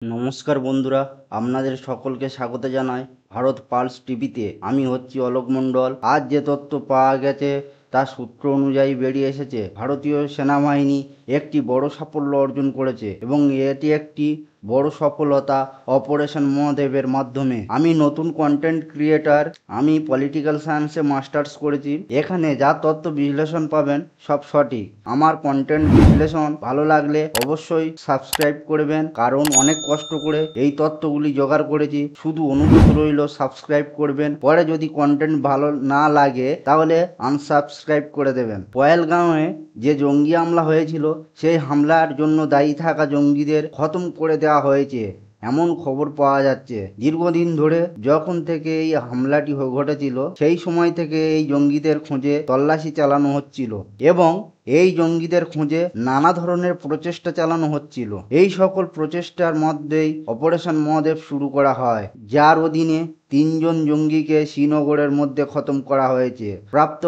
নমস্কার বন্ধুরা, আপনাদের সকলকে স্বাগত জানাই ভারত পালস টিভিতে। আমি হচ্ছি অলোক মণ্ডল। আজ যে তথ্য পাওয়া গেছে তার সূত্র অনুযায়ী বেরিয়ে এসেছে ভারতীয় সেনাবাহিনী একটি বড় সাফল্য অর্জন করেছে এবং এটি একটি বড় সফলতা অপারেশন মহাদেবের মাধ্যমে। আমি নতুন কন্টেন্ট ক্রিয়েটার, আমি পলিটিক্যাল সায়েন্সে মাস্টার্স করেছি। এখানে যা তথ্য বিশ্লেষণ পাবেন সব সঠিক। আমার কন্টেন্ট বিশ্লেষণ ভালো লাগলে অবশ্যই সাবস্ক্রাইব করবেন, কারণ অনেক কষ্ট করে এই তথ্যগুলি জোগাড় করেছি। শুধু অনুরোধ রইল সাবস্ক্রাইব করবেন। পরে যদি কন্টেন্ট ভালো না লাগে তাহলে আনসাবস্ক্রাইব করে দেবেন। পহেলগাঁওয়ে যে জঙ্গি হামলা হয়েছিল সেই হামলার জন্য দায়ী থাকা জঙ্গিদের খতম করে দেওয়া হয়েছে এমন খবর পাওয়া যাচ্ছে। দীর্ঘদিন ধরে যখন থেকে এই হামলাটি ঘটেছিল সেই সময় থেকে এই জঙ্গিদের খোঁজে তল্লাশি চালানো হচ্ছিল এবং এই জঙ্গিদের খোঁজে নানা ধরনের প্রচেষ্টা চালানো হচ্ছিল। এই সকল প্রচেষ্টার মধ্যেই অপারেশন মহাদেব শুরু করা হয়, যার অধীনে 3জন জঙ্গিকে শ্রীনগরের মধ্যে খতম করা হয়েছে। প্রাপ্ত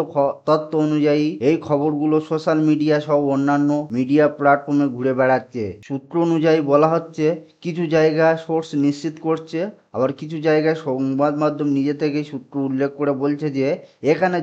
তথ্য অনুযায়ী এই খবরগুলো সোশ্যাল মিডিয়া সহ অন্যান্য মিডিয়া প্ল্যাটফর্মে ঘুরে বেড়াচ্ছে। সূত্র অনুযায়ী বলা হচ্ছে, কিছু জায়গা সোর্স নিশ্চিত করছে, আবার কিছু জায়গায় সংবাদ মাধ্যম নিজে থেকেই সূত্র উল্লেখ করে বলছে যে এখানে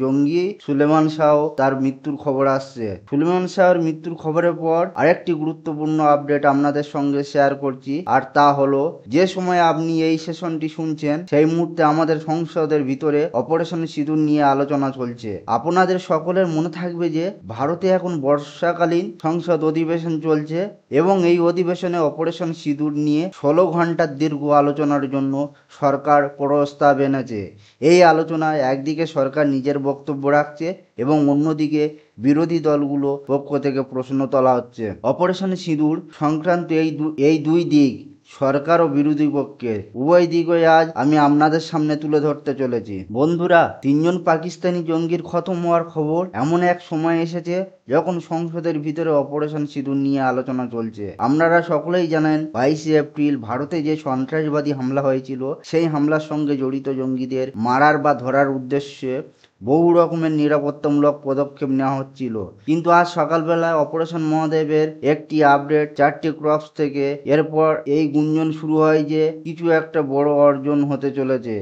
জঙ্গি সুলেমান শাহ তার মৃত্যুর খবর আসছে। সুলেমান শাহর মৃত্যুর খবরের পর আরেকটি গুরুত্বপূর্ণ আপডেট আপনাদের সঙ্গে শেয়ার করছি, আর তা হলো যে সময় আপনি এই সেশনটি শুনছেন সেই মুহূর্তে আমাদের সংসদের ভিতরে অপারেশন সিঁদুর নিয়ে আলোচনা চলছে। আপনাদের সকলের মনে থাকবে যে ভারতে এখন বর্ষাকালীন সংসদ অধিবেশন চলছে এবং এই অধিবেশনে অপারেশন সিঁদুর নিয়ে 16 ঘন্টার দীর্ঘ আলোচনার জন্য সরকার প্রস্তাব এনেছে। এই আলোচনায় একদিকে সরকার নিজের বক্তব্য রাখছে এবং অন্যদিকে বিরোধী দলগুলো পক্ষ থেকে প্রশ্ন তোলা হচ্ছে। অপারেশন সিঁদুর সংক্রান্ত এই দুই দিক, সরকার ও বিরোধী পক্ষের উভয় দিকই আজ আমি আপনাদের সামনে তুলে ধরতে চলেছি। বন্ধুরা, 3জন পাকিস্তানি জঙ্গির খতম হওয়ার খবর এমন এক সময় এসেছে যখন সংসদের ভিতরে অপারেশন সিঁদুর নিয়ে আলোচনা চলছে। আপনারা সকলেই জানেন 22শে এপ্রিল ভারতে যে সন্ত্রাসবাদী হামলা হয়েছিল সেই হামলার সঙ্গে জড়িত জঙ্গিদের মারার বা ধরার উদ্দেশ্যে বহু রকমের নিরাপত্তামূলক পদক্ষেপ নেওয়া হচ্ছিল। কিন্তু আজ সকালবেলায় অপারেশন মহাদেবের একটি আপডেট 4টি ক্রপস থেকে এরপর এই গুঞ্জন শুরু হয় যে কিছু একটা বড় অর্জন হতে চলেছে।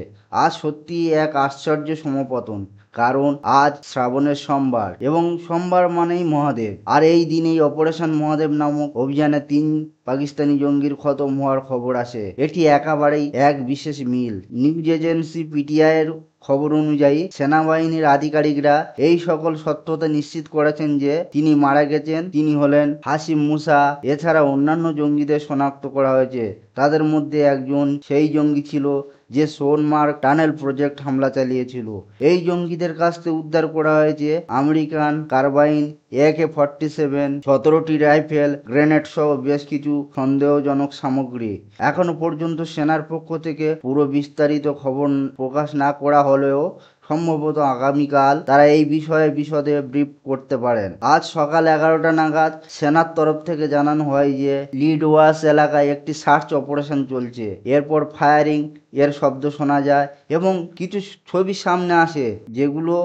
আজ সত্যি এক আশ্চর্য সমাপতন, কারণ আজ শ্রাবণের সোমবার এবং সোমবার মানেই মহাদেব। আর এই দিনেই অপারেশন মহাদেব নামক অভিযানে 3 পাকিস্তানি জঙ্গির খতম হওয়ার খবর আসে। এটি একেবারেই এক বিশেষ মিল। নিউজ এজেন্সি পিটিআই এর খবর অনুযায়ী সেনাবাহিনীর আধিকারিকরা এই সকল সত্যতা নিশ্চিত করেছেন যে তিনি মারা গেছেন। তিনি হলেন হাসিম মুসা। এছাড়া অন্যান্য জঙ্গিদের শনাক্ত করা হয়েছে। তাদের মধ্যে একজন সেই জঙ্গি ছিল যে সোনমার্গ টানেল প্রজেক্ট হামলা চালিয়েছিল। এই জঙ্গিদের কাছ থেকে উদ্ধার করা হয়েছে আমেরিকান কার্বাইন, AK-47, 17টি রাইফেল, গ্রেনেড সহ বেশ কিছু সন্দেহজনক সামগ্রী। এখনো পর্যন্ত সেনার পক্ষ থেকে পুরো বিস্তারিত খবর প্রকাশ না করা হলেও সম্ভবত আগামীকাল তারা এই বিষয়ে বিশদে ব্রিফ করতে পারেন। আজ সকাল 11টা নাগাদ সেনার তরফ থেকে জানানো হয় যে লিডওয়াস এলাকায় একটি সার্চ অপারেশন চলছে। এরপর ফায়ারিং এর শব্দ শোনা যায় এবং কিছু ছবি সামনে আসে যেগুলো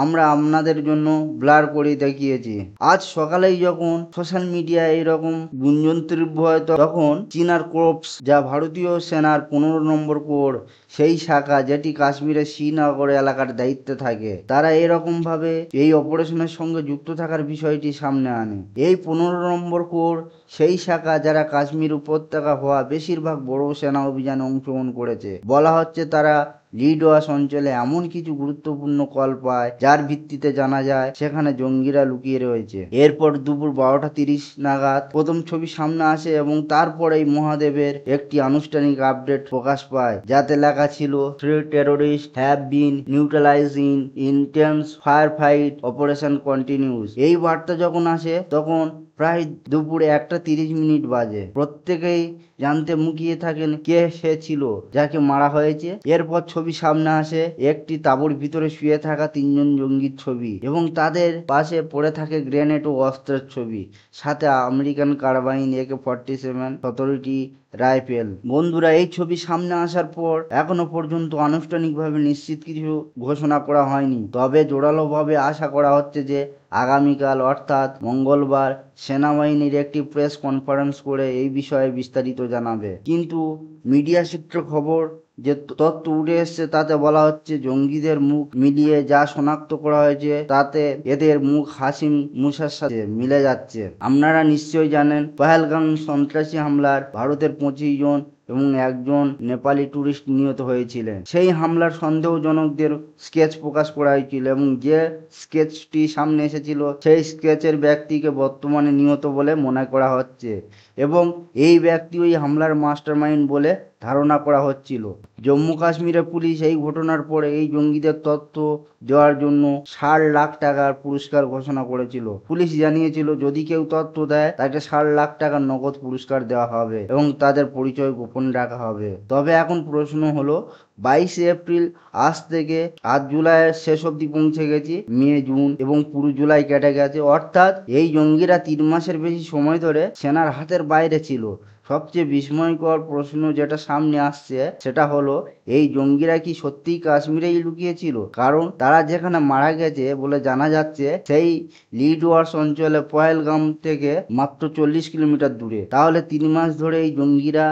আমরা আপনাদের জন্য ব্লার করে দেখিয়েছি। আজ সকালেই যখন সোশ্যাল মিডিয়ায় এইরকম গুঞ্জন তীব্র হয় তখন চিনার কোর্পস, যা ভারতীয় সেনার 15 নম্বর কোর, সেই শাখা যেটি কাশ্মীরের শ্রীনগর এলাকার দায়িত্বে থাকে, তারা এরকম ভাবে এই অপারেশনের সঙ্গে যুক্ত থাকার বিষয়টি সামনে আনে। এই 15 নম্বর কোর সেই শাখা যারা কাশ্মীর উপত্যকা হওয়া বেশিরভাগ বড় সেনা অভিযানে অংশগ্রহণ করেছে। বলা হচ্ছে তারা লিডওয়াস অঞ্চলে এমন কিছু গুরুত্বপূর্ণ কল পায় যার ভিত্তিতে জানা যায় সেখানে জঙ্গিরা লুকিয়ে রয়েছে। এরপর দুপুর 12টা 30 নাগাদ প্রথম ছবি সামনে আসে এবং তারপরেই মহাদেবের একটি আনুষ্ঠানিক আপডেট প্রকাশ পায়, যাতে লেখা ছিল 3 terrorists have been neutralized in intense firefight, operation continues। এই বার্তা যখন আসে তখন প্রায় দুপুরে 1টা 30 বাজে। প্রত্যেকেই জানতে মুখিয়ে থাকেন কে সে ছিল যাকে মারা হয়েছে। এরপর ছবি সামনে আসে একটি তাঁবুর ভিতরে শুয়ে থাকা 3জন জঙ্গির ছবি এবং তাদের পাশে পড়ে থাকে গ্রেনেড ও অস্ত্রের ছবি, সাথে আমেরিকান কার্বাইন, AK-47, 17টি রাইফেল। বন্ধুরা, এই ছবি সামনে আসার পর এখনো পর্যন্ত আনুষ্ঠানিকভাবে নিশ্চিত কিছু ঘোষণা করা হয়নি, তবে জোরালোভাবে আশা করা হচ্ছে যে আগামীকাল অর্থাৎ মঙ্গলবার সেনাবাহিনীর একটি প্রেস কনফারেন্স করে এই বিষয়ে বিস্তারিত জানাবে। কিন্তু মিডিয়া সূত্র খবর যে তথ্য উঠে এসছে তাতে বলা হচ্ছে জঙ্গিদের মুখ মিলিয়ে যা শনাক্ত করা হয়েছে তাতে এদের মুখ হাসিম মুসার সাথে মিলে যাচ্ছে। আপনারা নিশ্চয়ই জানেন পহেলগাম সন্ত্রাসী হামলার ভারতের 25 জন এবং একজন নেপালি ট্যুরিস্ট নিহত হয়েছিলেন। সেই হামলার সন্দেহজনকদের স্কেচ প্রকাশ করা হয়েছিল এবং যে স্কেচটি সামনে এসেছিল সেই স্কেচের ব্যক্তিকে বর্তমানে নিহত বলে মনে করা হচ্ছে এবং এই ব্যক্তি ওই হামলার মাস্টারমাইন্ড বলে ধারণা করা হচ্ছিল। জম্মু কাশ্মীরের পুলিশ এই ঘটনার পরে এই জঙ্গিদের তথ্য দেওয়ার জন্য 60 লাখ টাকার পুরস্কার ঘোষণা করেছিল। পুলিশ জানিয়েছিল যদি কেউ তথ্য দেয় তাকে 60 লাখ টাকার নগদ পুরস্কার দেওয়া হবে এবং তাদের পরিচয় গোপন রাখা হবে। তবে এখন প্রশ্ন হলো 22 এপ্রিল আজ থেকে আজ জুলাইয়ের শেষ অবধি পৌঁছে গেছি, মে জুন এবং পুরো জুলাই কেটে গেছে, অর্থাৎ এই জঙ্গিরা 3 মাসের বেশি সময় ধরে সেনার হাতের বাইরে ছিল। সবচেয়ে বিস্ময়কর প্রশ্ন যেটা সামনে আসছে সেটা হলো এই জঙ্গিরা কি সত্যিই কাশ্মীরেই লুকিয়েছিল? কারণ তারা যেখানে মারা গেছে বলে জানা যাচ্ছে সেই লিডওয়ার্স অঞ্চলে পহেলগাম থেকে মাত্র 40 কিলোমিটার দূরে। তাহলে 3 মাস ধরে এই জঙ্গিরা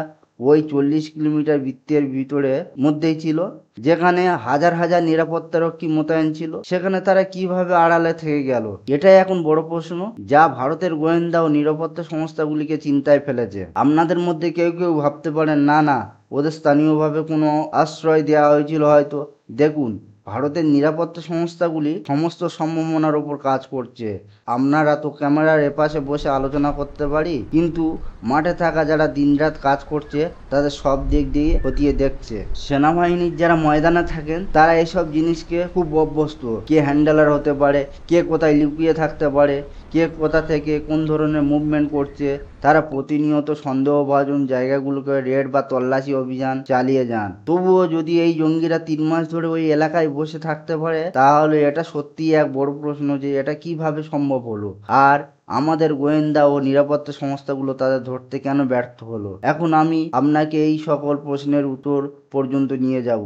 ওই 40 কিলোমিটার বৃত্তের ভিতরে মধ্যেই ছিল, যেখানে হাজার হাজার নিরাপত্তারক্ষী মোতায়েন ছিল, সেখানে তারা কিভাবে আড়ালে থেকে গেল? এটাই এখন বড় প্রশ্ন যা ভারতের গোয়েন্দা ও নিরাপত্তা সংস্থাগুলিকে চিন্তায় ফেলেছে। আপনাদের মধ্যে কেউ কেউ ভাবতে পারেন না না ওদের স্থানীয়ভাবে কোনো আশ্রয় দেওয়া হয়েছিল হয়তো। দেখুন, ভারতের নিরাপত্তা সংস্থাগুলি সমস্ত সম্ভাবনার ওপর কাজ করছে। আপনারা তো ক্যামেরার এপাশে বসে আলোচনা করতে পারি, কিন্তু মাঠে থাকা যারা দিনরাত কাজ করছে তাদের সব দিক দিয়ে খতিয়ে দেখছে। সেনাবাহিনীর যারা ময়দানে থাকেন তারা এসব জিনিসকে খুব অভ্যস্ত। কে হ্যান্ডেলার হতে পারে, কে কোথায় লুকিয়ে থাকতে পারে, কে কোথা থেকে কোন ধরনের মুভমেন্ট করছে, তারা প্রতিনিয়ত সন্দেহভাজন জায়গাগুলোকে রেড বা তল্লাশি অভিযান চালিয়ে যান। তবুও যদি এই জঙ্গিরা 3 মাস ধরে ওই এলাকায় বসে থাকতে পারে তাহলে এটা সত্যিই এক বড় প্রশ্ন যে এটা কিভাবে সম্ভব হলো, আর আমাদের গোয়েন্দা ও নিরাপত্তা সংস্থাগুলো তাদের ধরতে কেন ব্যর্থ হলো। এখন আমি আপনাকে এই সকল প্রশ্নের উত্তর পর্যন্ত নিয়ে যাব।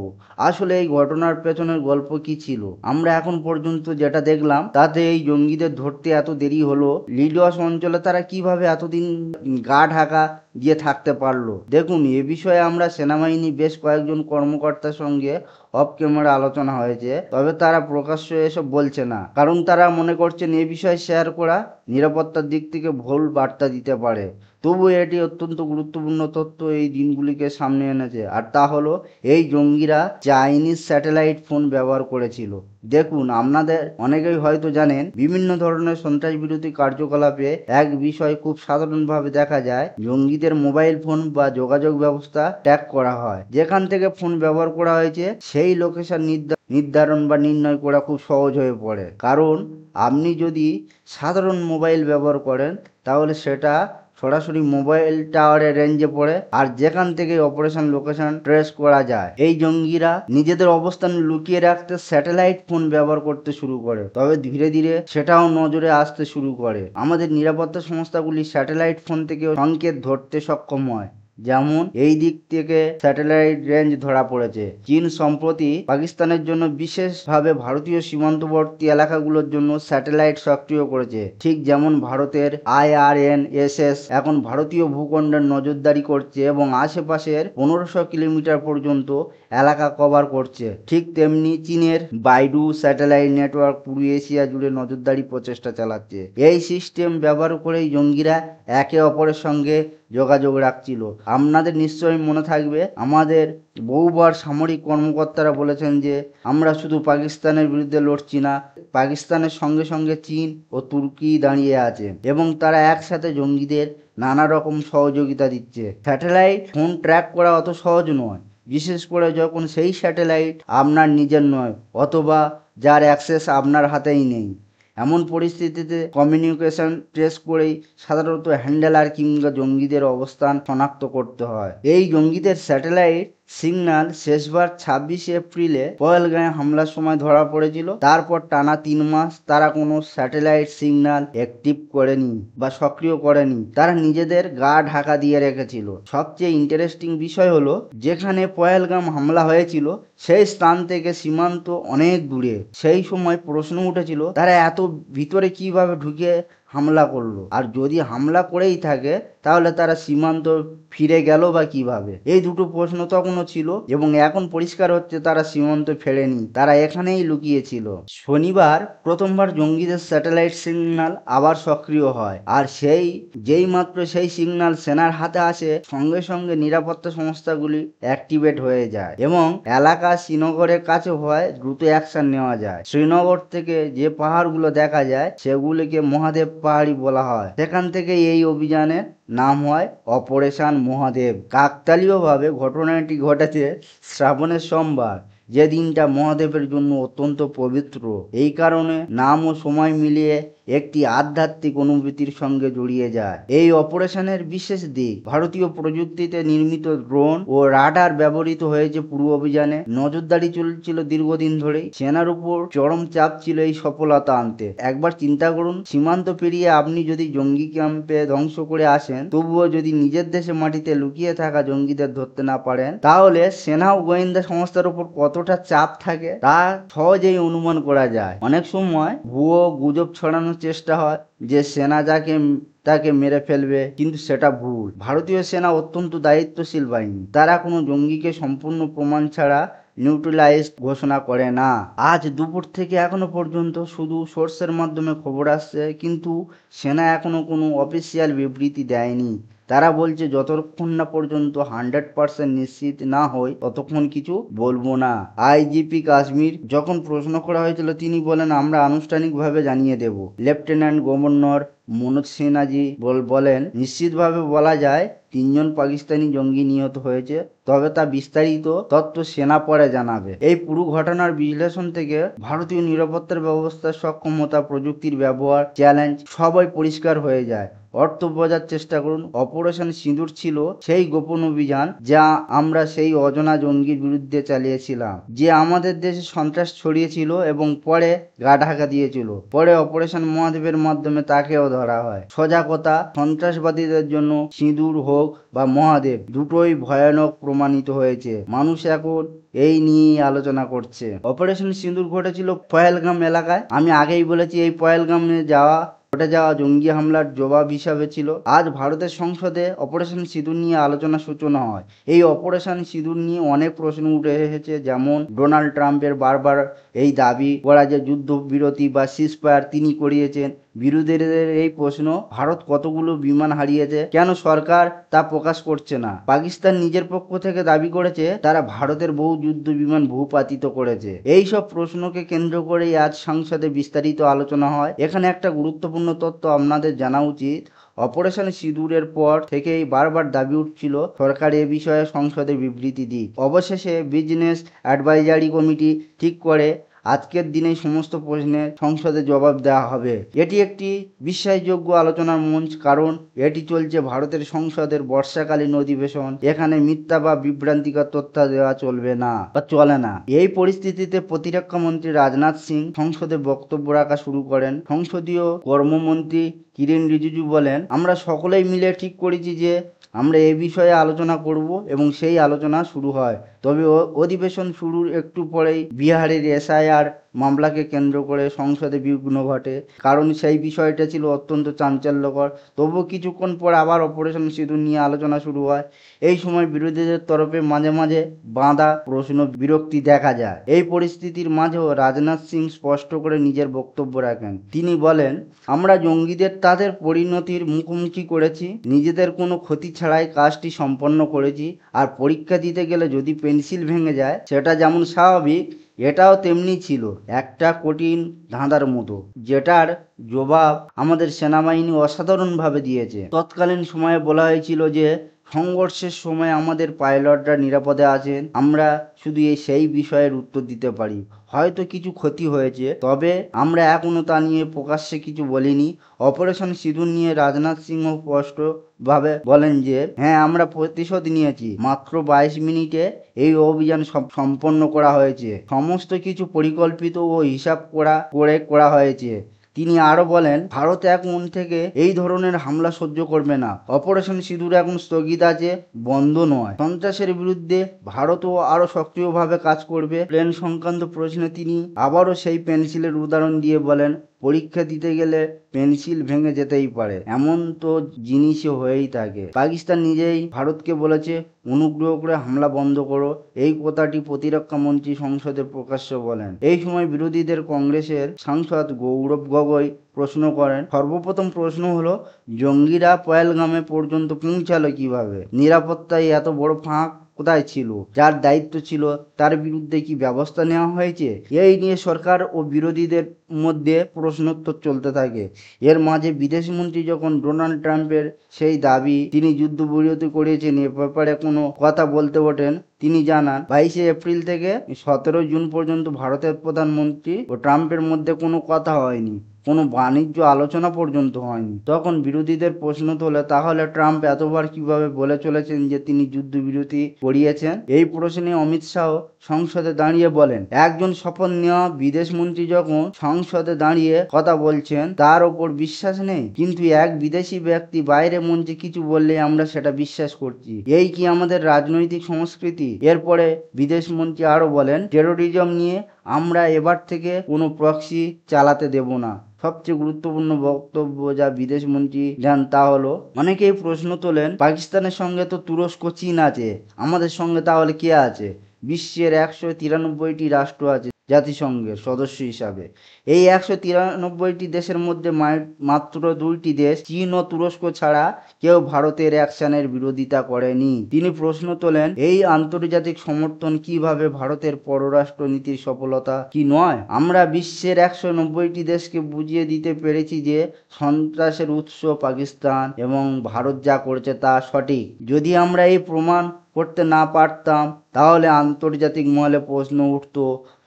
আসলে এই ঘটনার পেছনের গল্প কি ছিল? আমরা এখন পর্যন্ত যেটা দেখলাম তাতে এই জঙ্গিদের ধরতে এত দেরি হলো, লিডওয়ার্স অঞ্চলে তারা কিভাবে এতদিন গা ঢাকা দিয়ে থাকতে পারলো। দেখুন, এ বিষয়ে আমরা সেনাবাহিনী বেশ কয়েকজন কর্মকর্তার সঙ্গে অফ ক্যামেরা আলোচনা হয়েছে, তবে তারা প্রকাশ্যে এসব বলছে না, কারণ তারা মনে করছেন এ বিষয়ে শেয়ার করা নিরাপত্তার দিক থেকে ভুল বার্তা দিতে পারে। তবু এটি অত্যন্ত গুরুত্বপূর্ণ তথ্য এই দিনগুলিকে সামনে এনেছে, আর তা হলো এই জঙ্গিরা চাইনিজ স্যাটেলাইট ফোন ব্যবহার করেছিল। দেখুন, আপনাদের অনেকেই হয়তো জানেন বিভিন্ন ধরনের সন্ত্রাস বিরোধী কার্যকলাপে এক বিষয় খুব সাধারণভাবে দেখা যায়, জঙ্গিদের মোবাইল ফোন বা যোগাযোগ ব্যবস্থা ট্র্যাক করা হয়। যেখান থেকে ফোন ব্যবহার করা হয়েছে সেই লোকেশন নির্ধারণ বা নির্ণয় করা খুব সহজ হয়ে পড়ে। কারণ আপনি যদি সাধারণ মোবাইল ব্যবহার করেন তাহলে সেটা সরাসরি মোবাইল টাওয়ারের রেঞ্জে পড়ে, আর যেখান থেকে অপারেশন লোকেশন ট্রেস করা যায়। এই জঙ্গিরা নিজেদের অবস্থান লুকিয়ে রাখতে স্যাটেলাইট ফোন ব্যবহার করতে শুরু করে, তবে ধীরে ধীরে সেটাও নজরে আসতে শুরু করে। আমাদের নিরাপত্তা সংস্থাগুলি স্যাটেলাইট ফোন থেকে সংকেত ধরতে সক্ষম হয়, যেমন এই দিক থেকে স্যাটেলাইট রেঞ্জ ধরা পড়েছে। চীন সম্প্রতি পাকিস্তানের জন্য বিশেষভাবে ভারতীয় সীমান্তবর্তী এলাকাগুলোর জন্য স্যাটেলাইট সক্রিয় করেছে, ঠিক যেমন ভারতের IRNSS এখন ভারতীয় ভূখণ্ডের নজরদারি করছে এবং আশেপাশের 1500 কিলোমিটার পর্যন্ত এলাকা কভার করছে। ঠিক তেমনি চীনের বাইডু স্যাটেলাইট নেটওয়ার্ক পুরো এশিয়া জুড়ে নজরদারি প্রচেষ্টা চালাচ্ছে। এই সিস্টেম ব্যবহার করেই জঙ্গিরা একে অপরের সঙ্গে যোগাযোগ রাখছিল। আপনাদের নিশ্চয়ই মনে থাকবে আমাদের বহুবার সামরিক কর্মকর্তারা বলেছেন যে আমরা শুধু পাকিস্তানের বিরুদ্ধে লড়ছি না, পাকিস্তানের সঙ্গে সঙ্গে চীন ও তুর্কি দাঁড়িয়ে আছে এবং তারা একসাথে জঙ্গিদের নানা রকম সহযোগিতা দিচ্ছে। স্যাটেলাইট ফোন ট্র্যাক করা অত সহজ নয়, বিশেষ করে যখন সেই স্যাটেলাইট আপনার নিজের নয় অথবা যার অ্যাক্সেস আপনার হাতেই নেই। এমন পরিস্থিতিতে কমিউনিকেশন ট্রেস করেই সাধারণত হ্যান্ডেলার কিংবা জঙ্গিদের অবস্থান শনাক্ত করতে হয়। এই জঙ্গিদের স্যাটেলাইট সিগন্যাল শেষবার 26 এপ্রিলে পহেলগাঁয়ে হামলার সময় ধরা পড়েছিল। তারপর টানা 3 মাস তারা কোনো স্যাটেলাইট সিগন্যাল অ্যাক্টিভ করেনি বা সক্রিয় করেনি, তারা নিজেদের গা ঢাকা দিয়ে রেখেছিল। সবচেয়ে ইন্টারেস্টিং বিষয় হলো, যেখানে পহেলগাম হামলা হয়েছিল সেই স্থান থেকে সীমান্ত অনেক দূরে। সেই সময় প্রশ্ন উঠেছিল তারা এত ভিতরে কিভাবে ঢুকে হামলা করলো, আর যদি হামলা করেই থাকে তাহলে তারা সীমান্ত ফিরে গেল বা কিভাবে। এই দুটো প্রশ্ন তখনও ছিল এবং এখন পরিষ্কার হচ্ছে তারা সীমান্ত ফেরেনি, তারা এখানেই লুকিয়েছিল। শনিবার প্রথমবার জঙ্গিদের স্যাটেলাইট সিগন্যাল আবার সক্রিয় হয়, আর যেই মাত্র সেই সিগন্যাল সেনার হাতে আসে সঙ্গে সঙ্গে নিরাপত্তা সংস্থাগুলি অ্যাক্টিভেট হয়ে যায় এবং এলাকা শ্রীনগরের কাছে হয় দ্রুত অ্যাকশন নেওয়া যায়। শ্রীনগর থেকে যে পাহাড়গুলো দেখা যায় সেগুলিকে মহাদেব পাহাড়ি বলা হয়। সেখান থেকে এই অভিযানের নাম হয় অপারেশন মহাদেব। কাকতালীয়ভাবে ঘটনাটি ঘটেছে শ্রাবণের সোমবার, যে দিনটা মহাদেবের জন্য অত্যন্ত পবিত্র। এই কারণে নাম ও সময় মিলিয়ে একটি আধ্যাত্মিক অনুভূতির সঙ্গে জড়িয়ে যায়। এই অপারেশনের বিশেষ দিক, ভারতীয় প্রযুক্তিতে নির্মিত ড্রোন ও রাডার ব্যবহৃত হয়েছে পুরো অভিযানে। নজরদারি চলছিল দীর্ঘদিন ধরেই। সেনার উপর চরম চাপ ছিল এই সফলতা আনতে। একবার চিন্তা করুন, সীমান্ত পেরিয়ে আপনি যদি জঙ্গি ক্যাম্পে ধ্বংস করে আসেন, তবুও যদি নিজের দেশে মাটিতে লুকিয়ে থাকা জঙ্গিদের ধরতে না পারেন, তাহলে সেনা ও গোয়েন্দা সংস্থার উপর কতটা চাপ থাকে তা সহজেই অনুমান করা যায়। অনেক সময় ভুয়ো গুজব ছড়ানোর চেষ্টা হয় যে সেনা তাকে মেরে ফেলবে, কিন্তু সেটা ভুল। ভারতীয় সেনা অত্যন্ত দায়িত্বশীল বাহিনী, তারা কোনো জঙ্গিকে সম্পূর্ণ প্রমাণ ছাড়া নিউট্রালাইজ ঘোষণা করে না। আজ দুপুর থেকে এখনো পর্যন্ত শুধু সোর্সের মাধ্যমে খবর আসছে, কিন্তু সেনা এখনো কোনো অফিসিয়াল বিবৃতি দেয়নি। তারা বলছে যতক্ষণ না পর্যন্ত 100% নিশ্চিত না হয় ততক্ষণ কিছু বলবো না। আইজিপি কাশ্মীর যখন প্রশ্ন করা হয়েছিল তিনি বলেন, আমরা আনুষ্ঠানিকভাবে জানিয়ে দেব। লেফটেন্যান্ট গভর্নর মনোজ সিনহাজি বলেন, নিশ্চিতভাবে বলা যায় 3 জন পাকিস্তানি জঙ্গি নিহত হয়েছে, তবে তা বিস্তারিত তথ্য সেনা পরে জানাবে। এই পুরো ঘটনার বিশ্লেষণ থেকে ভারতীয় নিরাপত্তার ব্যবস্থার সক্ষমতা, প্রযুক্তির ব্যবহার, চ্যালেঞ্জ সবই পরিষ্কার হয়ে যায়। অর্থ বোঝার চেষ্টা করুন, অপারেশন সিঁদুর ছিল সেই গোপন অভিযান যা আমরা সেই অজানা জঙ্গির বিরুদ্ধে চালিয়েছিলাম, যে আমাদের দেশে সন্ত্রাস ছড়িয়েছিল এবং পরে গা ঢাকা দিয়েছিল। পরে অপারেশন মহাদেবের মাধ্যমে তাকেও ধরা হয়। সোজা কথা, সন্ত্রাসবাদীদের জন্য সিঁদুর হোক বা মহাদেব, দুটোই ভয়ানক প্রমাণিত হয়েছে। মানুষ এখন এই নিয়েই আলোচনা করছে। অপারেশন সিঁদুর ঘটেছিল পহেলগাম এলাকায়। আমি আগেই বলেছি এই পহেলগামে ঘটে যাওয়া জঙ্গি হামলার জবাব হিসাবে ছিল। আজ ভারতের সংসদে অপারেশন সিঁদুর নিয়ে আলোচনা সূচনা হয়। এই অপারেশন সিঁদুর নিয়ে অনেক প্রশ্ন উঠে এসেছে, যেমন ডোনাল্ড ট্রাম্পের বারবার এই দাবি করা যে যুদ্ধবিরতি বা সিজফায়ার তিনি করিয়েছেন। বিরোধীদের এই প্রশ্ন, ভারত কতগুলো বিমান হারিয়েছে, কেন সরকার তা প্রকাশ করছে না? পাকিস্তান নিজের পক্ষ থেকে দাবি করেছে তারা ভারতের বহু যুদ্ধ বিমান ভূপাতিত করেছে। এই সব প্রশ্নকে কেন্দ্র করেই আজ সংসদে বিস্তারিত আলোচনা হয়। এখানে একটা গুরুত্বপূর্ণ তথ্য আপনাদের জানা উচিত। অপারেশন সিঁদুরের পর থেকেই বারবার দাবি উঠছিল সরকার এ বিষয়ে সংসদে বিবৃতি দিক। অবশেষে বিজনেস অ্যাডভাইজারি কমিটি ঠিক করে আজকের দিনেই সমস্ত প্রশ্নের সংসদে জবাব দেওয়া হবে। এটি একটি বিশ্বাসযোগ্য আলোচনার মঞ্চ, কারণ এটি চলছে ভারতের সংসদের বর্ষাকালীন অধিবেশন। এখানে মিথ্যা বা বিভ্রান্তিকর তথ্য দেওয়া চলবে না বা চলে না। এই পরিস্থিতিতে প্রতিরক্ষা মন্ত্রী রাজনাথ সিং সংসদে বক্তব্য রাখা শুরু করেন। সংসদীয় কর্মমন্ত্রী কিরেন রিজিজু বলেন, আমরা সকলেই মিলে ঠিক করেছি যে আমরা এই বিষয়ে আলোচনা করব, এবং সেই আলোচনা শুরু হয়। তবে অধিবেশন শুরুর একটু পরেই বিহারের এসআইআর মামলাকে কেন্দ্র করে সংসদে বিঘ্ন ঘটে, কারণ সেই বিষয়টা ছিল অত্যন্ত চাঞ্চল্যকর। তবুও কিছুক্ষণ পর আবার অপারেশন সিঁদুর নিয়ে আলোচনা শুরু হয়। এই সময় বিরোধীদের তরফে মাঝে মাঝে বাঁধা প্রশ্ন, বিরক্তি দেখা যায়। এই পরিস্থিতির মাঝেও রাজনাথ সিং স্পষ্ট করে নিজের বক্তব্য রাখেন। তিনি বলেন, আমরা জঙ্গিদের তাদের পরিণতির মুখোমুখি করেছি, নিজেদের কোনো ক্ষতি ছাড়াই কাজটি সম্পন্ন করেছি। আর পরীক্ষা দিতে গেলে যদি পেন্সিল ভেঙে যায় সেটা যেমন স্বাভাবিক, এটাও তেমনি ছিল একটা কঠিন ধাঁধার মতো, যেটার জবাব আমাদের সেনাবাহিনী অসাধারণভাবে দিয়েছে। তৎকালীন সময়ে বলা হয়েছিল যে সংঘর্ষের সময় আমাদের পাইলটরা নিরাপদে আছেন, আমরা শুধু সেই বিষয়ের উত্তর দিতে পারি। হয়তো কিছু ক্ষতি হয়েছে, তবে আমরা এখনো তা নিয়ে প্রকাশ্যে কিছু বলিনি। অপারেশন সিঁদুর নিয়ে রাজনাথ সিংহ স্পষ্টভাবে বলেন যে হ্যাঁ, আমরা প্রতিশোধ নিয়েছি। মাত্র 22 মিনিটে এই অভিযান সম্পন্ন করা হয়েছে। সমস্ত কিছু পরিকল্পিত ও হিসাব করা হয়েছে। তিনি আরো বলেন, ভারত এখন থেকে এই ধরনের হামলা সহ্য করবে না। অপারেশন সিঁদুর এখন স্থগিত আছে, বন্ধ নয়। সন্ত্রাসের বিরুদ্ধে ভারতও আরো সক্রিয়ভাবে কাজ করবে। প্লেন সংক্রান্ত প্রশ্নে তিনি আবারও সেই পেন্সিলের উদাহরণ দিয়ে বলেন, পরীক্ষা দিতে গেলে পেন্সিল ভেঙে যেতেই পারে, এমন তো জিনিসই হয়েই থাকে। পাকিস্তান নিজেই ভারতকে বলেছে অনুগ্রহ করে হামলা বন্ধ করো। এই কথাটি প্রতিরক্ষা মন্ত্রী সংসদে প্রকাশ্যে বলেন। এই সময় বিরোধীদের কংগ্রেসের সাংসদ গৌরব গগৈ প্রশ্ন করেন। সর্বপ্রথম প্রশ্ন হলো, জঙ্গিরা পহেলগামে পর্যন্ত পৌঁছালো কিভাবে? নিরাপত্তায় এত বড় ফাঁক কোথায় ছিল? যার দায়িত্ব ছিল তার বিরুদ্ধে কি ব্যবস্থা নেওয়া হয়েছে? এই নিয়ে সরকার ও বিরোধীদের মধ্যে প্রশ্নোত্তর চলতে থাকে। এর মাঝে বিদেশমন্ত্রী যখন ডোনাল্ড ট্রাম্পের সেই দাবি তিনি যুদ্ধবিরতি করিয়েছেন এ ব্যাপারে কোনো কথা বলতে ওঠেন, তিনি জানান 22 এপ্রিল থেকে 17 জুন পর্যন্ত ভারতের প্রধানমন্ত্রী ও ট্রাম্পের মধ্যে কোনো কথা হয়নি, কোনো বাণিজ্য আলোচনা পর্যন্ত হয়নি। তখন বিরোধীদের প্রশ্ন তোলে, তাহলে ট্রাম্প এতবার কিভাবে বলে চলেছেন যে তিনি যুদ্ধবিরতি করিয়েছেন? এই প্রশ্নে অমিত শাহ সংসদে দাঁড়িয়ে বলেন, একজন শপথ নেওয়া বিদেশমন্ত্রী যখন সংসদে দাঁড়িয়ে কথা বলছেন তার ওপর বিশ্বাস নেই, কিন্তু এক বিদেশি ব্যক্তি বাইরে মঞ্চে কিছু বললে আমরা সেটা বিশ্বাস করছি। এই কি আমাদের রাজনৈতিক সংস্কৃতি? এরপরে বিদেশমন্ত্রী আরো বলেন, টেরোরিজম নিয়ে আমরা এবার থেকে কোনো প্রক্সি চালাতে দেব না। সবচেয়ে গুরুত্বপূর্ণ বক্তব্য যা বিদেশমন্ত্রী দেন তা হলো, অনেকেই প্রশ্ন তোলেন, পাকিস্তানের সঙ্গে তো তুরস্ক, চীন আছে, আমাদের সঙ্গে তাহলে কে আছে? বিশ্বের 193টি রাষ্ট্র আছে জাতিসংঘের সদস্য হিসাবে। এই 193টি দেশের মধ্যে মাত্র 2টি দেশ, চীন ও তুরস্ক ছাড়া, কেউ ভারতের অ্যাকশনের বিরোধিতা করেনি। তিনি প্রশ্ন তোলেন, এই আন্তর্জাতিক সমর্থন কিভাবে ভারতের পররাষ্ট্র নীতির সফলতা কি নয়? আমরা বিশ্বের 190টি দেশকে বুঝিয়ে দিতে পেরেছি যে সন্ত্রাসের উৎস পাকিস্তান এবং ভারত যা করেছে তা সঠিক। যদি আমরা এই প্রমাণ করতে না পারতাম তাহলে আন্তর্জাতিক মহলে প্রশ্ন উঠত,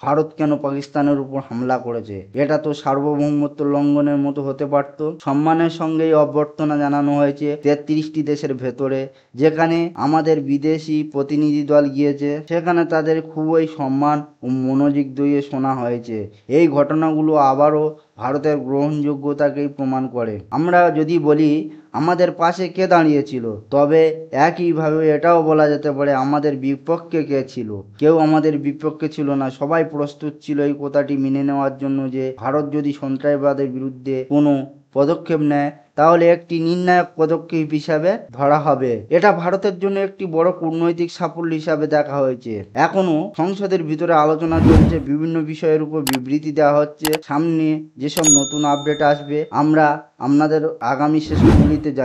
ভারত কেন পাকিস্তানের উপর হামলা করেছে? এটা তো সার্বভৌমত্ব লঙ্ঘনের মতো হতে পারত। সম্মানের সঙ্গেই অভ্যর্থনা জানানো হয়েছে 33টি দেশের ভেতরে। যেখানে আমাদের বিদেশি প্রতিনিধি দল গিয়েছে সেখানে তাদের খুবই সম্মান ও মনোযোগ দিয়ে শোনা হয়েছে। এই ঘটনাগুলো আবারও ভারতের গ্রহণযোগ্যতাকেই প্রমাণ করে। আমরা যদি বলি আমাদের পাশে কে দাঁড়িয়েছিল, তবে একইভাবে এটাও বলা যেতে পারে আমাদের বিপক্ষে কে ছিল। কেউ আমাদের বিপক্ষে ছিল না, সবাই প্রস্তুত ছিল এই কথাটি মেনে নেওয়ার জন্য যে ভারত যদি সন্ত্রাসবাদের বিরুদ্ধে কোনো পদক্ষেপ নেয় তাহলে একটি নির্ণায়ক পদক্ষেপ হিসাবে ধরা হবে। এটা ভারতের জন্য একটি বড় কূটনৈতিক সাফল্য হিসাবে দেখা হয়েছে। এখনো সংসদের ভিতরে আলোচনা চলছে, বিভিন্ন বিষয়ের উপর বিবৃতি দেওয়া হচ্ছে। সামনে যেসব নতুন আপডেট আসবে আমরা আপনাদের আগামী সেশনগুলিতে জানি।